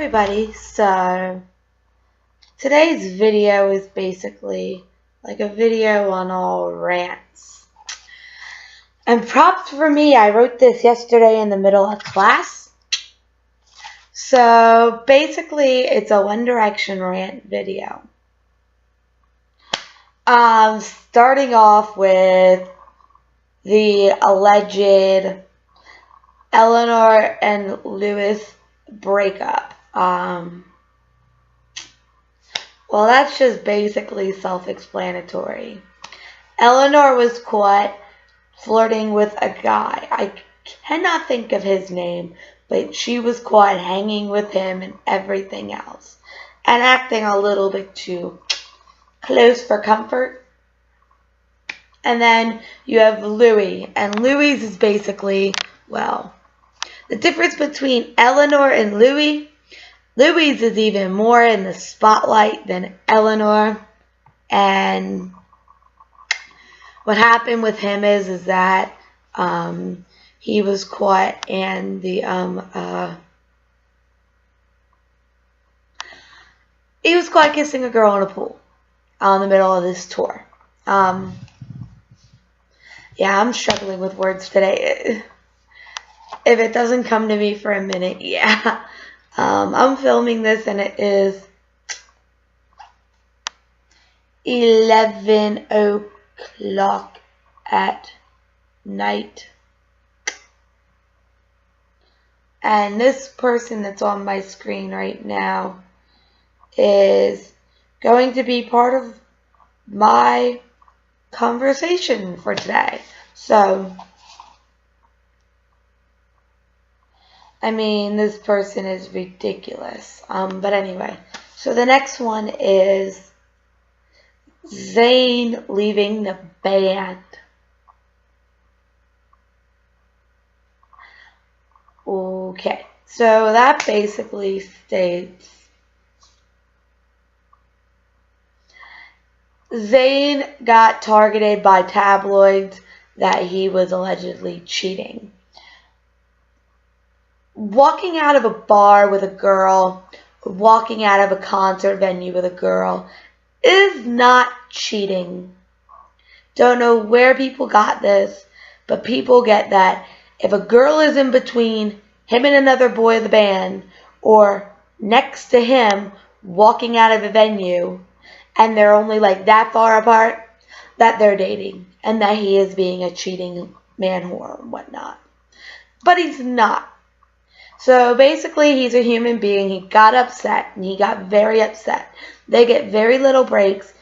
everybody, so today's video is basically like a video on all rants. And props for me, I wrote this yesterday in the middle of class. So basically it's a One Direction rant video. Starting off with the alleged Eleanor and Lewis breakup. Well, that's just basically self-explanatory. Eleanor was caught flirting with a guy. I cannot think of his name, but she was caught hanging with him and everything else, and acting a little bit too close for comfort. And then you have Louis, and Louis is basically, well, the difference between Eleanor and Louis is even more in the spotlight than Eleanor. And what happened with him is that he was caught and he was caught kissing a girl in a pool in the middle of this tour. Yeah, I'm struggling with words today. If it doesn't come to me for a minute, yeah. I'm filming this and it is 11 o'clock at night. And this person that's on my screen right now is going to be part of my conversation for today. So, I mean, this person is ridiculous. But anyway, so the next one is Zayn leaving the band. Okay, so that basically states Zayn got targeted by tabloids that he was allegedly cheating. Walking out of a bar with a girl, walking out of a concert venue with a girl is not cheating. Don't know where people got this, but people get that if a girl is in between him and another boy in the band, or next to him walking out of a venue, and they're only like that far apart, that they're dating, and that he is being a cheating man whore and whatnot. But he's not. So basically, he's a human being. He got upset, and he got very upset. They get very little breaks.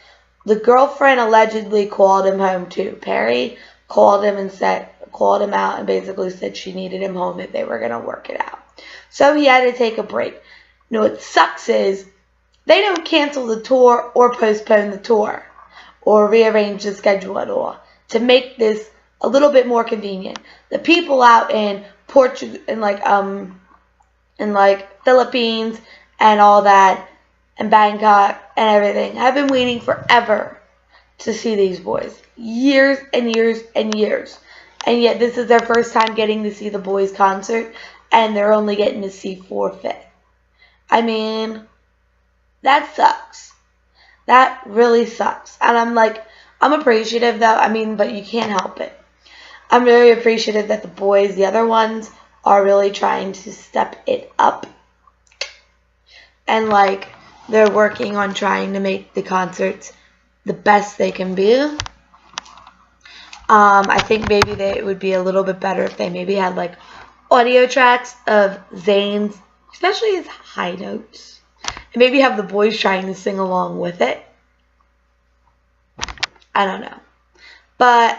The girlfriend allegedly called him home too. Perry called him out and basically said she needed him home if they were going to work it out. So he had to take a break. You know what sucks is they don't cancel the tour or postpone the tour or rearrange the schedule at all to make this a little bit more convenient. The people out in Portugal and Philippines and all that, and Bangkok and everything, I've been waiting forever to see these boys. Years and years and years. And yet this is their first time getting to see the boys' concert, and they're only getting to see 4/5. I mean, that sucks. That really sucks. And I'm appreciative though. I mean, but you can't help it. I'm very appreciative that the boys, the other ones, are really trying to step it up. And they're working on trying to make the concerts the best they can be. I think maybe it would be a little bit better if they maybe had audio tracks of Zayn's, especially his high notes. And maybe have the boys trying to sing along with it. I don't know. But,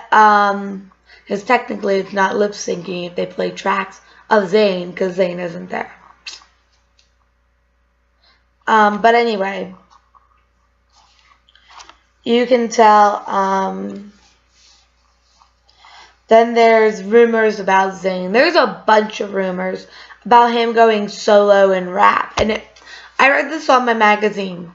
because technically it's not lip syncing if they play tracks of Zayn, because Zayn isn't there. But anyway, you can tell, then there's rumors about Zayn. There's a bunch of rumors about him going solo in rap. And I read this on my magazine.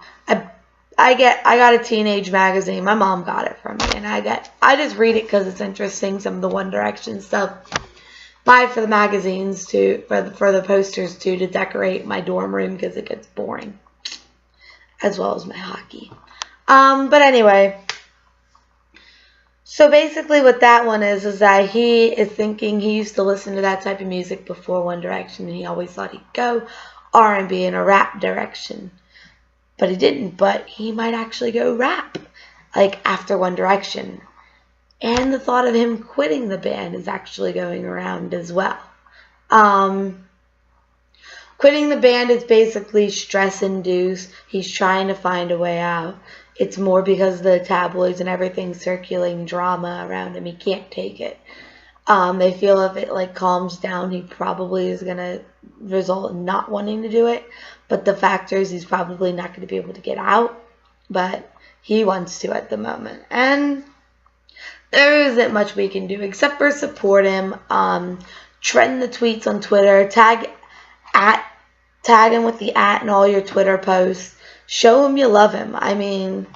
I got a teenage magazine. My mom got it from me, and I just read it because it's interesting, some of the One Direction stuff. buy it for the magazines too, for the posters too, to decorate my dorm room because it gets boring, as well as my hockey. But anyway, so basically what that one is that he is thinking he used to listen to that type of music before One Direction, and he always thought he'd go R&B and a rap direction. But he didn't, but he might actually go rap, like after One Direction. And the thought of him quitting the band is actually going around as well. Quitting the band is basically stress-induced. He's trying to find a way out. It's more because of the tabloids and everything circulating drama around him. He can't take it. They feel if it like calms down, he probably is going to result in not wanting to do it. But the fact is he's probably not going to be able to get out. But he wants to at the moment. And there isn't much we can do except for support him. Trend the tweets on Twitter. Tag him with the @ in all your Twitter posts. Show him you love him. I mean,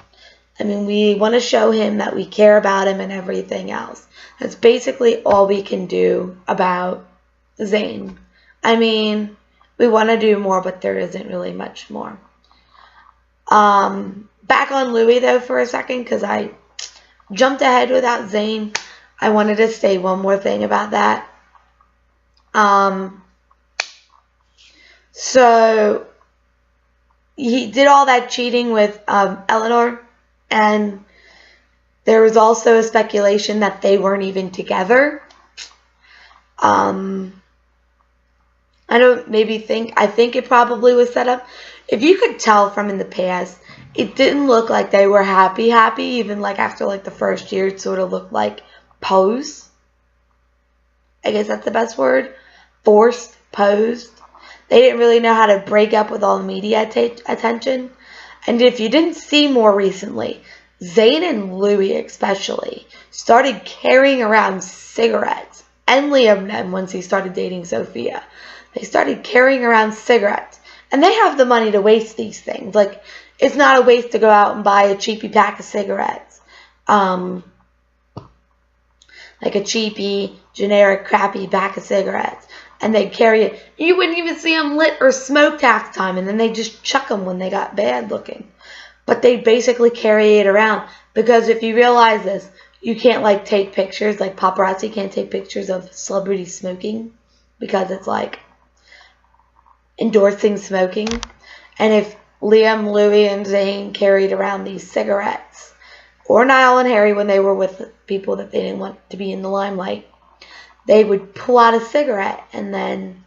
we want to show him that we care about him and everything else. That's basically all we can do about Zayn. I mean, we want to do more, but there isn't really much more. Back on Louis though for a second, because I jumped ahead without Zayn. I wanted to say one more thing about that. So he did all that cheating with Eleanor, and there was also a speculation that they weren't even together. I think it probably was set up. If you could tell from in the past, it didn't look like they were happy, even like after like the first year, it sort of looked like pose. I guess that's the best word. Forced, posed. They didn't really know how to break up with all the media attention. And if you didn't see more recently, Zayn and Louis especially started carrying around cigarettes. And Liam then, once he started dating Sophia. They started carrying around cigarettes. And they have the money to waste these things. Like, it's not a waste to go out and buy a cheapy pack of cigarettes. Like a cheapy, generic, crappy pack of cigarettes. And they'd carry it. You wouldn't even see them lit or smoked half the time. And then they'd just chuck them when they got bad looking. But they'd basically carry it around. Because if you realize this, you can't like take pictures. Like paparazzi can't take pictures of celebrities smoking. Because it's like endorsing smoking. And if Liam, Louis, and Zayn carried around these cigarettes, or Niall and Harry when they were with people that they didn't want to be in the limelight, they would pull out a cigarette and then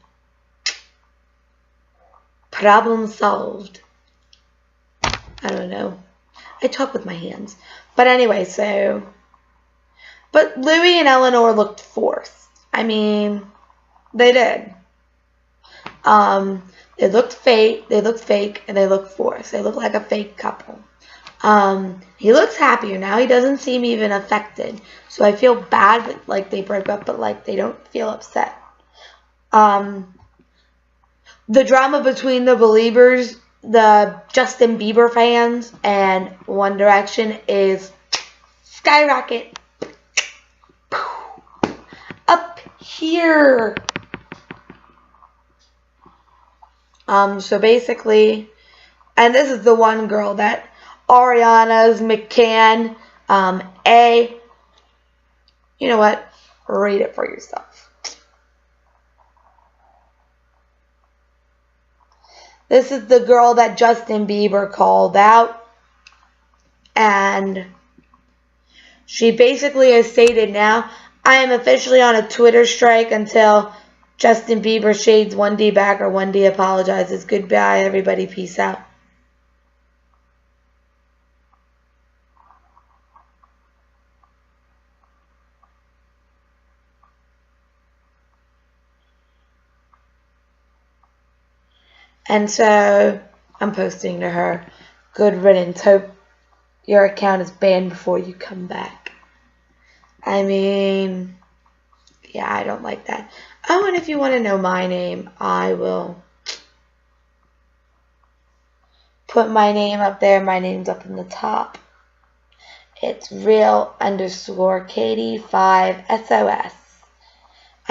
problem solved. I don't know. I talk with my hands. But anyway, but Louis and Eleanor looked forced. I mean, they did. They looked fake, and they looked forced. They looked like a fake couple. He looks happier now. He doesn't seem even affected. So I feel bad that like they broke up, but like they don't feel upset. The drama between the Beliebers, the Justin Bieber fans, and One Direction is skyrocket. Up here. So basically, and this is the one girl that Ariana's McCann, you know what? Read it for yourself. This is the girl that Justin Bieber called out, and she basically has stated now, I am officially on a Twitter strike until Justin Bieber shades 1D back or 1D apologizes. Goodbye, everybody. Peace out. And so I'm posting to her, good riddance. Hope your account is banned before you come back. I mean, yeah, I don't like that. Oh, and if you want to know my name, I will put my name up there. My name's up in the top. It's real_Katie5SOS.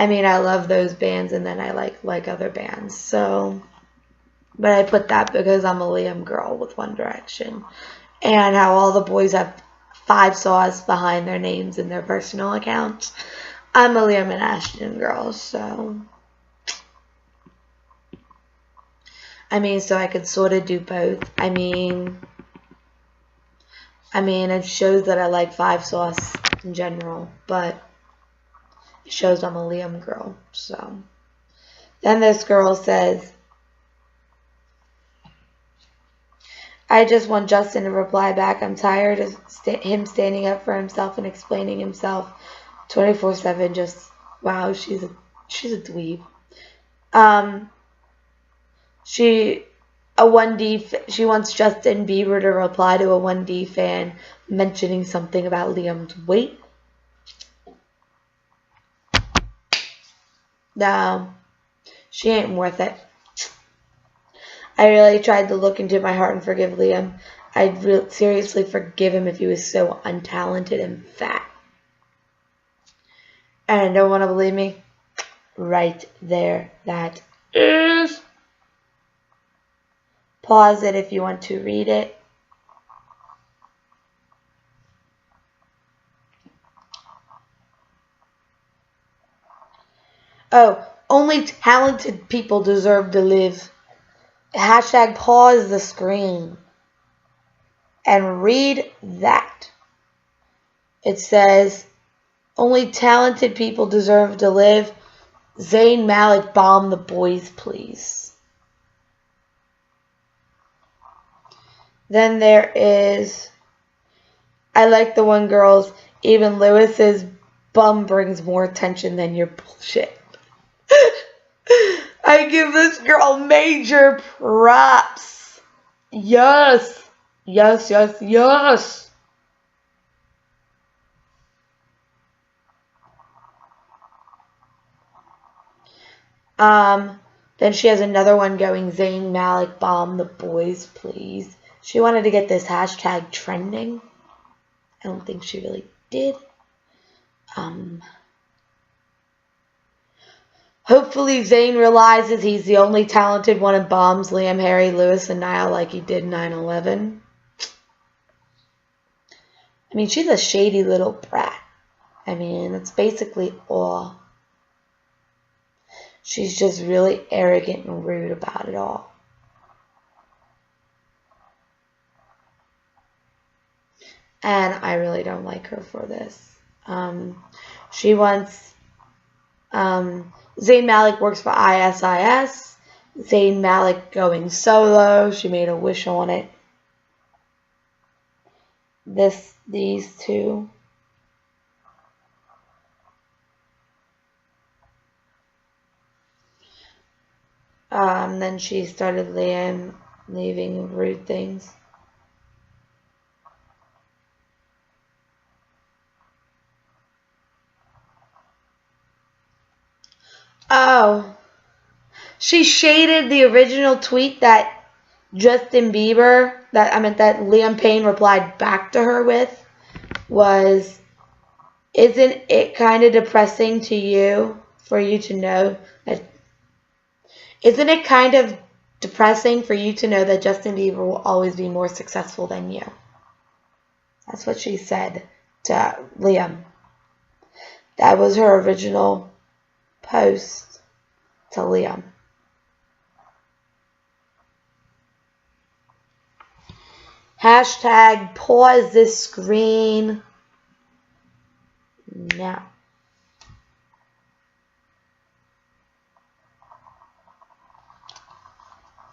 I mean, I love those bands, and then I like other bands. So, but I put that because I'm a Liam girl with One Direction, and how all the boys have 5 sauce behind their names in their personal accounts. I'm a Liam and Ashton girl, so I mean, so I could sort of do both. I mean, it shows that I like 5 sauce in general, but it shows I'm a Liam girl. So then this girl says, I just want Justin to reply back. I'm tired of him standing up for himself and explaining himself 24/7. Just wow, she's a dweeb. She wants Justin Bieber to reply to a 1D fan mentioning something about Liam's weight. No, she ain't worth it. I really tried to look into my heart and forgive Liam. I'd seriously forgive him if he was so untalented and fat. And don't want to believe me? Right there, that is. Pause it if you want to read it. Oh, only talented people deserve to live. Hashtag pause the screen and read that. It says, only talented people deserve to live. Zayn Malik, bomb the boys, please. Then there is, I like the one girls, even Lewis's bum brings more attention than your bullshit. I give this girl major props. Yes. Yes, yes, yes. Then she has another one going, Zayn Malik, bomb the boys, please. She wanted to get this hashtag trending. I don't think she really did. Hopefully Zayn realizes he's the only talented one and bombs Liam, Harry, Lewis, and Niall like he did 9/11. I mean, she's a shady little brat. I mean, that's basically all. She's just really arrogant and rude about it all. And I really don't like her for this. She wants, Zayn Malik works for ISIS. Zayn Malik going solo. She made a wish on it. These two. Then she started Liam leaving rude things. Oh, she shaded the original tweet that Justin Bieber, that Liam Payne replied back to her with, was, isn't it kind of depressing to you for you to know that, isn't it kind of depressing for you to know that Justin Bieber will always be more successful than you? That's what she said to Liam. That was her original post to Liam. Hashtag pause this screen now.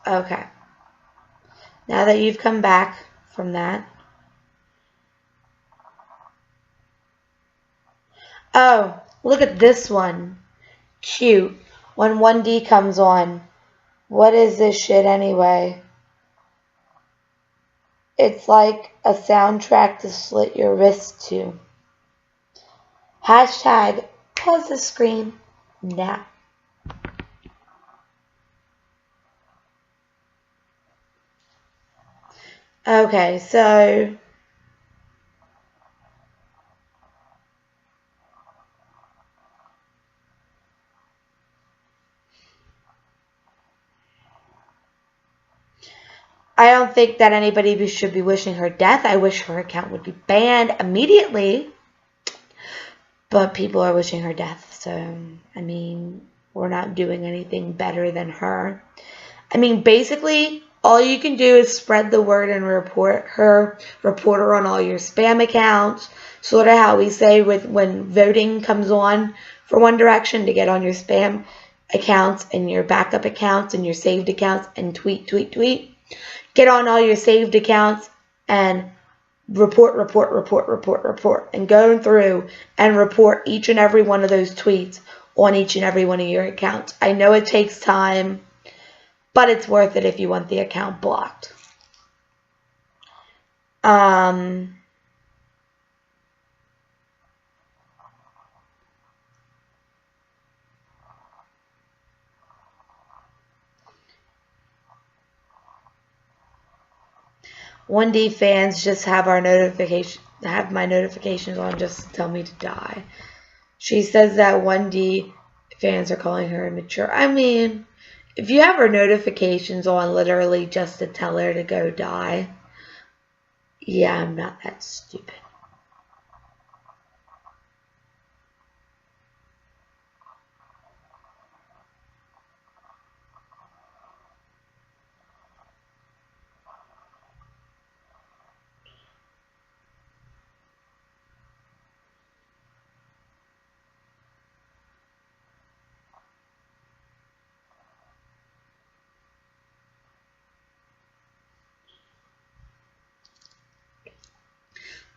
Okay. Now that you've come back from that. Oh, look at this one. Cute. When 1D comes on. What is this shit anyway? It's like a soundtrack to slit your wrist to. Hashtag pause the screen now. Okay, so don't think that anybody should be wishing her death. I wish her account would be banned immediately. But people are wishing her death. So, I mean, we're not doing anything better than her. I mean, basically, all you can do is spread the word and report her on all your spam accounts. Sort of how we say when voting comes on for One Direction, to get on your spam accounts and your backup accounts and your saved accounts and tweet. Get on all your saved accounts and report, and go through and report each and every one of those tweets on each and every one of your accounts. I know it takes time, but it's worth it if you want the account blocked. One D fans just have my notifications on just to tell me to die. She says that 1D fans are calling her immature. I mean, if you have her notifications on literally just to tell her to go die, yeah, I'm not that stupid.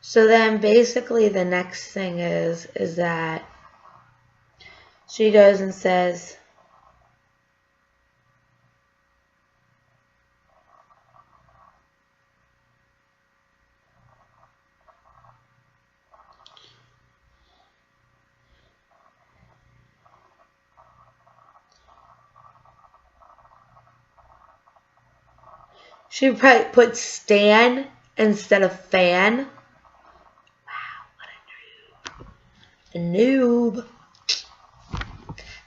So then basically the next thing is that she goes and says, she put Stan instead of fan. A noob.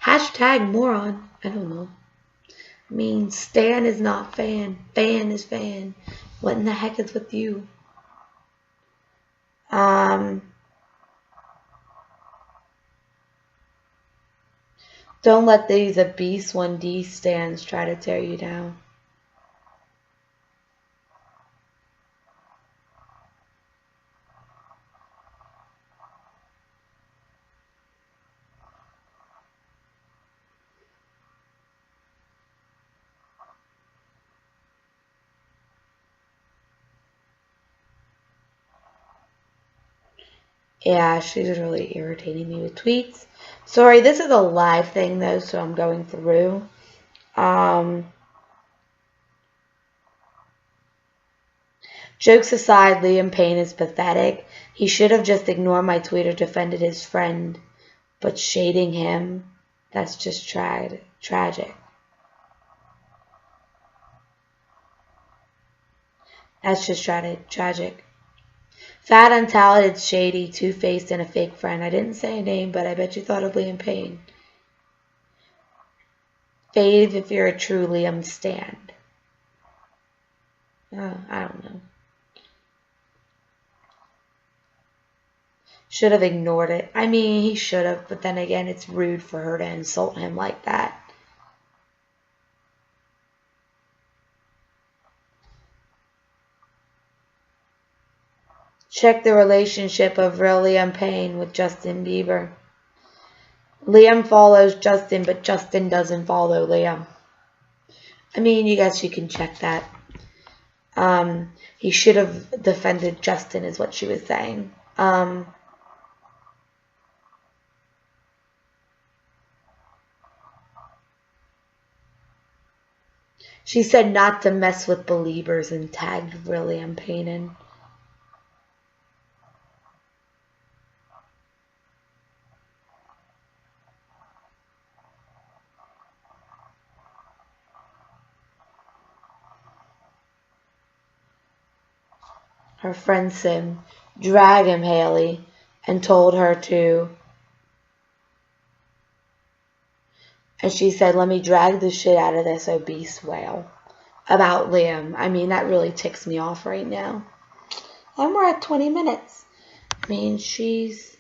Hashtag moron. I don't know. I mean, Stan is not fan. Fan is fan. What in the heck is with you? Don't let these obese 1D stands try to tear you down. Yeah, she's really irritating me with tweets. Sorry, this is a live thing though, so I'm going through. Jokes aside, Liam Payne is pathetic. He should have just ignored my tweet or defended his friend. But shading him, that's just tragic. That's just tragic. Fat, untalented, shady, two-faced, and a fake friend. I didn't say a name, but I bet you thought of Liam Payne. Fave if you're a true Liam stan. Oh, I don't know. Should have ignored it. I mean, he should have, but then again, it's rude for her to insult him like that. Check the relationship of real Liam Payne with Justin Bieber. Liam follows Justin, but Justin doesn't follow Liam. I mean, you guys, you can check that. He should have defended Justin, is what she was saying. She said not to mess with Beliebers and tagged Liam Payne in. Her friend Sim, drag him, Haley, and told her to. And she said, let me drag the shit out of this obese whale. about Liam. I mean, that really ticks me off right now. And we're at 20 minutes. I mean, she's...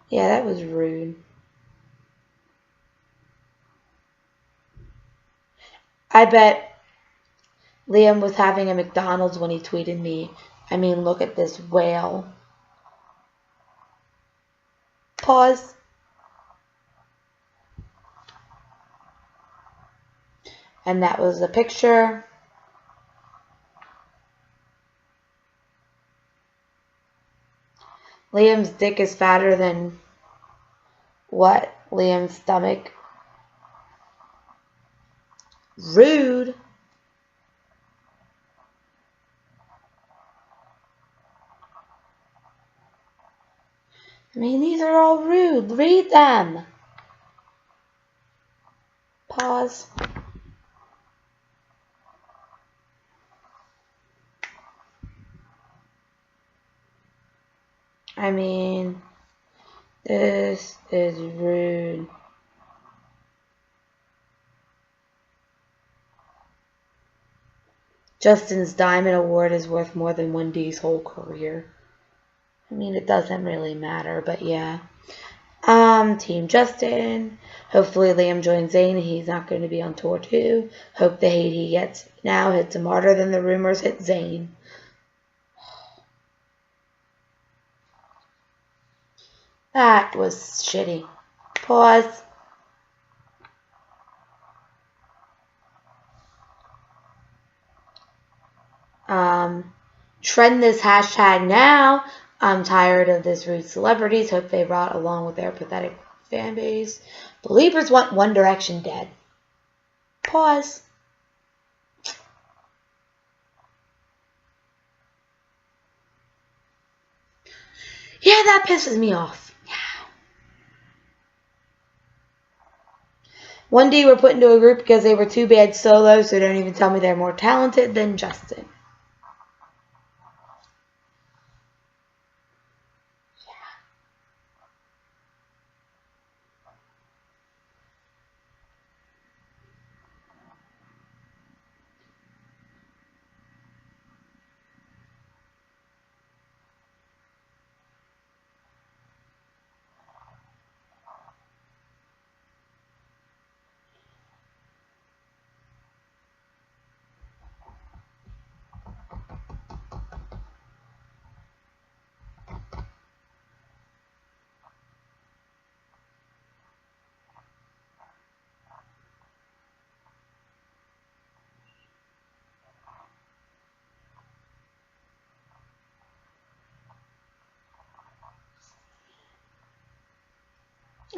Yeah, that was rude. I bet Liam was having a McDonald's when he tweeted me. I mean, look at this whale. Pause. And that was a picture. Liam's dick is fatter than what? Liam's stomach. Rude. I mean, these are all rude. Read them. Pause. I mean, this is rude. Justin's Diamond Award is worth more than Wendy's whole career. I mean, it doesn't really matter, but yeah. Team Justin. Hopefully Liam joins Zayn. He's not going to be on tour too. Hope the hate he gets now hits him harder than the rumors hit Zayn. That was shitty. Pause. Trend this hashtag now. I'm tired of this rude celebrities. Hope they rot along with their pathetic fan base. Beliebers want One Direction dead. Pause. Yeah, that pisses me off. Yeah. One day we're put into a group because they were too bad solo, so don't even tell me they're more talented than Justin.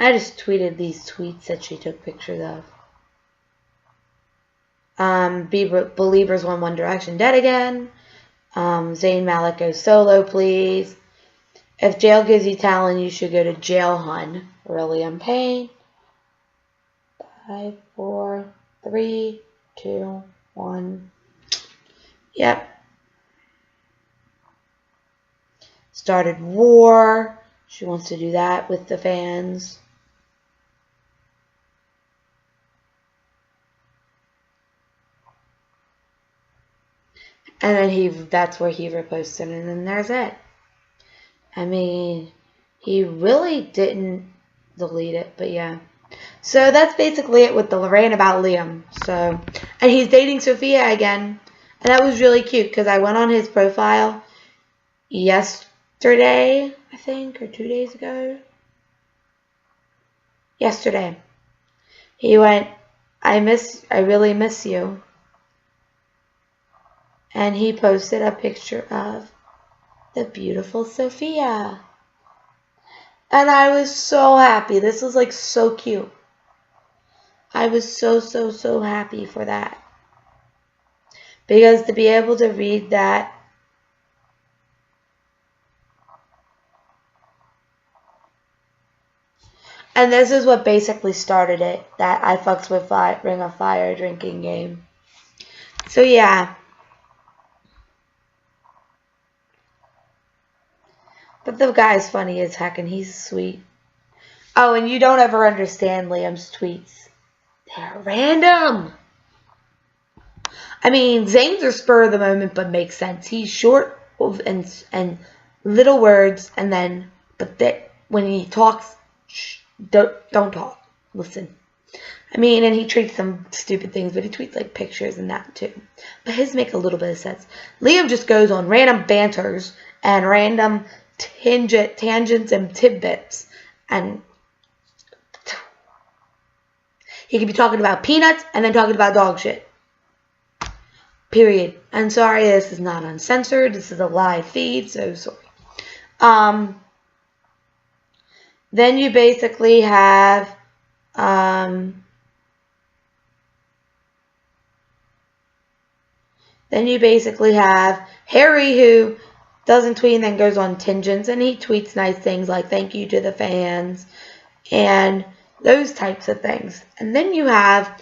I just tweeted these tweets that she took pictures of. Beliebers want One Direction dead again. Zayn Malik goes solo, please. If jail gives you talent, you should go to jail, hun. Really, I'm pain. 5, 4, 3, 2, 1. Yep. Started war. She wants to do that with the fans. And then that's where he reposted, and then there's it. I mean, he really didn't delete it, but yeah. So that's basically it with the rant about Liam. So, and he's dating Sophia again. And that was really cute because I went on his profile yesterday, I think, or 2 days ago. Yesterday. He went, I really miss you. And he posted a picture of the beautiful Sophia. And I was so happy. This was like so cute. I was so happy for that. Because to be able to read that, and this is what basically started it, that I fucks with Ring of Fire drinking game. So yeah. But the guy's funny as heck and he's sweet. Oh, and you don't ever understand Liam's tweets. They're random. I mean, Zayn's are spur of the moment, but makes sense. He's short and little words, and then, when he talks, don't talk. Listen. I mean, and he tweets some stupid things, but he tweets like pictures and that too. But his make a little bit of sense. Liam just goes on random banters and random tangents and tidbits, and he could be talking about peanuts and then talking about dog shit. Period. I'm sorry, this is not uncensored. This is a live feed, so sorry. Then you basically have Harry, who doesn't tweet and then goes on tangents, and he tweets nice things like thank you to the fans and those types of things. And then you have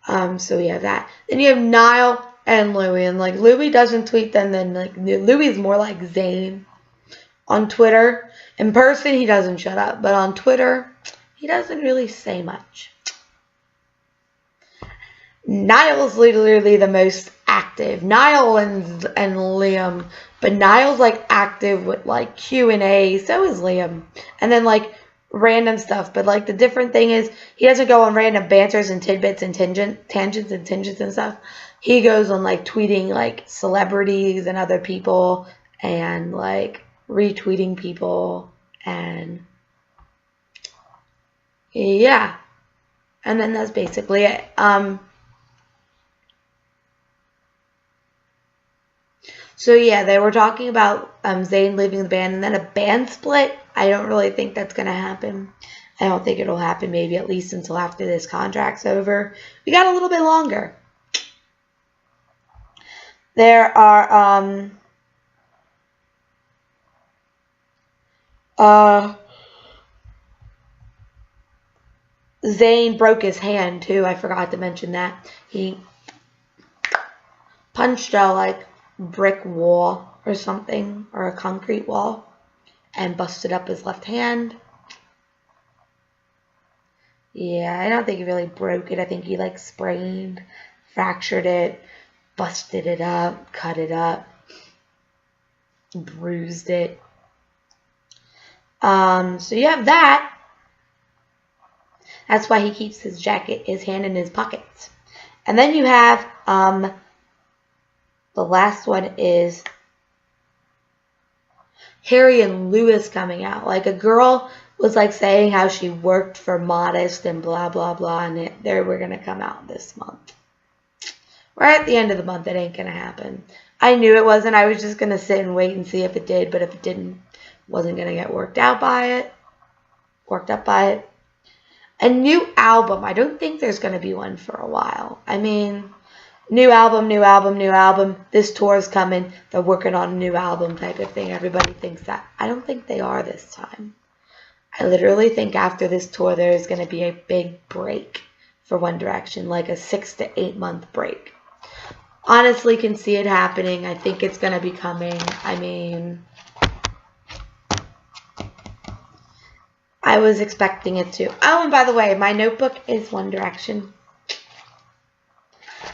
so we have that. Then you have Niall and Louis, and like Louis doesn't tweet then like Louis is more like Zayn on Twitter. In person he doesn't shut up, but on Twitter he doesn't really say much. Niall's literally the most active. Niall and Liam, but Niall's like active with like Q&A, so is Liam. And then like random stuff, but like the different thing is he doesn't go on random banters and tidbits and tangents and stuff. He goes on like tweeting like celebrities and other people and like retweeting people, and yeah, and then that's basically it. So yeah, they were talking about Zayn leaving the band and then a band split. I don't really think that's going to happen. I don't think it'll happen maybe at least until after this contract's over. We got a little bit longer. There are Zayn broke his hand too. I forgot to mention that. He punched a like brick wall or something, or a concrete wall, and busted up his left hand. Yeah, I don't think he really broke it. I think he like sprained, fractured it, busted it up, cut it up, bruised it. So you have that. That's why he keeps his jacket, his hand in his pockets. And then you have the last one is Harry and Lewis coming out. Like a girl was like saying how she worked for Modest and blah blah blah, and they were gonna come out this month. Right at the end of the month, it ain't gonna happen. I knew it wasn't. I was just gonna sit and wait and see if it did, but if it didn't, wasn't gonna get worked up by it. A new album. I don't think there's gonna be one for a while. I mean, new album. This tour's coming. They're working on a new album type of thing. Everybody thinks that. I don't think they are this time. I literally think after this tour there is going to be a big break for One Direction, like a 6 to 8 month break. Honestly, can see it happening. I think it's going to be coming. I mean, I was expecting it to. Oh, and by the way, my notebook is One Direction.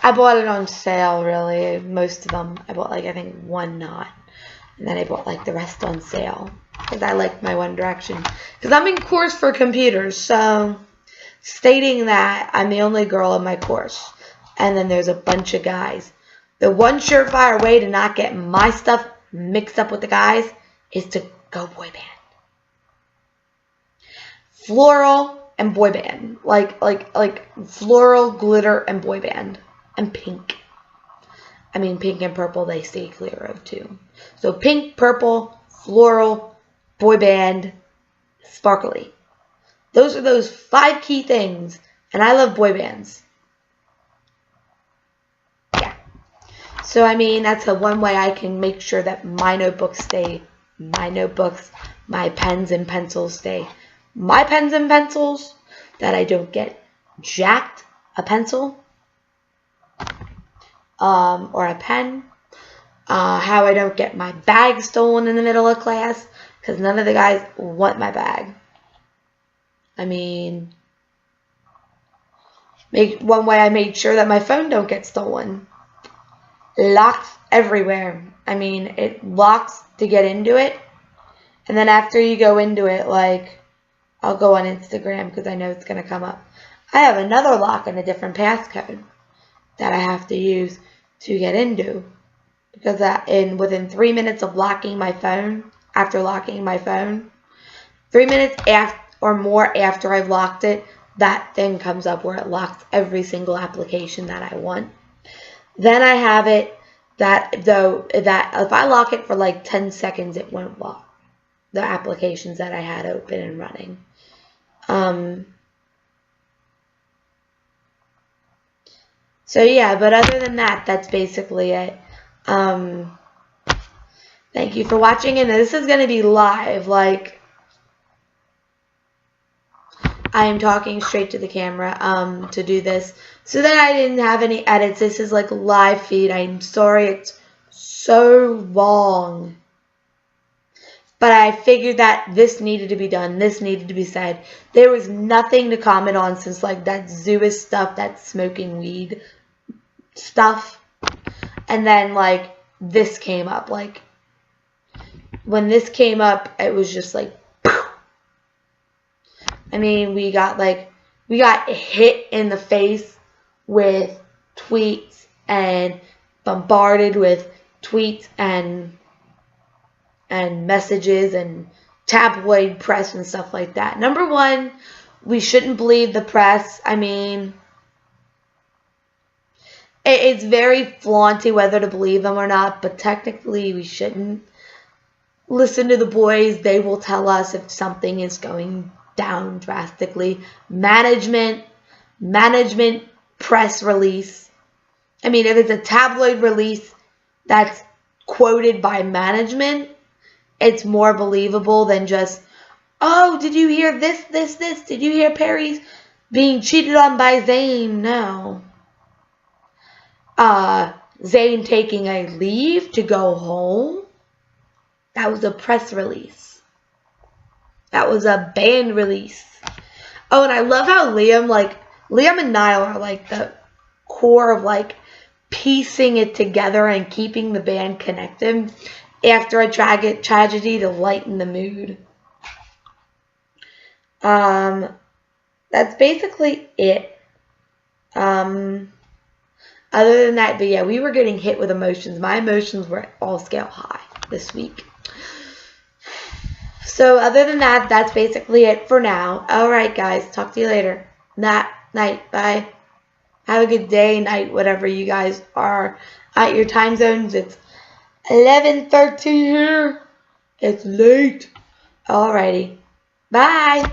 I bought it on sale, really. Most of them. I bought, like, I think one not. And then I bought, like, the rest on sale. Because I like my One Direction. Because I'm in course for computers. So, stating that I'm the only girl in my course. And then there's a bunch of guys. The one surefire way to not get my stuff mixed up with the guys is to go boy band. Floral and boy band. Like floral, glitter, and boy band. And pink. I mean, pink and purple they stay clear of too. So pink, purple, floral, boy band, sparkly. Those are those 5 key things. And I love boy bands. Yeah. So, I mean, that's the one way I can make sure that my notebooks stay my notebooks. My pens and pencils stay my pens and pencils. That I don't get jacked a pencil. Or a pen. How I don't get my bag stolen in the middle of class. Because none of the guys want my bag. I mean, one way I made sure that my phone don't get stolen. Locks everywhere. I mean, it locks to get into it. And then after you go into it, like, I'll go on Instagram because I know it's going to come up. I have another lock and a different passcode that I have to use to get into. Because within 3 minutes of locking my phone, after locking my phone, 3 minutes or more after I've locked it, that thing comes up where it locks every single application that I want. Then I have it that if I lock it for like 10 seconds, it won't lock the applications that I had open and running. So yeah, but other than that, that's basically it. Thank you for watching, and this is going to be live, like, I am talking straight to the camera to do this, so that I didn't have any edits. This is like live feed. I'm sorry it's so long, but I figured that this needed to be done. This needed to be said. There was nothing to comment on since like that Zeus stuff, that smoking weed stuff, and then like this came up. Like when this came up, it was just like, I mean, we got hit in the face with tweets and bombarded with tweets and messages and tabloid press and stuff like that. Number one, we shouldn't believe the press. I mean, it's very flaunty whether to believe them or not, but technically we shouldn't. Listen to the boys. They will tell us if something is going down drastically. Management press release. I mean, if it's a tabloid release that's quoted by management, it's more believable than just, oh, did you hear this? Did you hear Perry's being cheated on by Zayn? No. Zayn taking a leave to go home? That was a press release. That was a band release. Oh, and I love how Liam and Niall are like the core of like piecing it together and keeping the band connected after a tragedy to lighten the mood. That's basically it. Other than that, but yeah, we were getting hit with emotions. My emotions were all scale high this week. So other than that, that's basically it for now. Alright guys, talk to you later. Night, bye. Have a good day, night, whatever you guys are at your time zones. It's 11:13 here. It's late. Alrighty. Bye.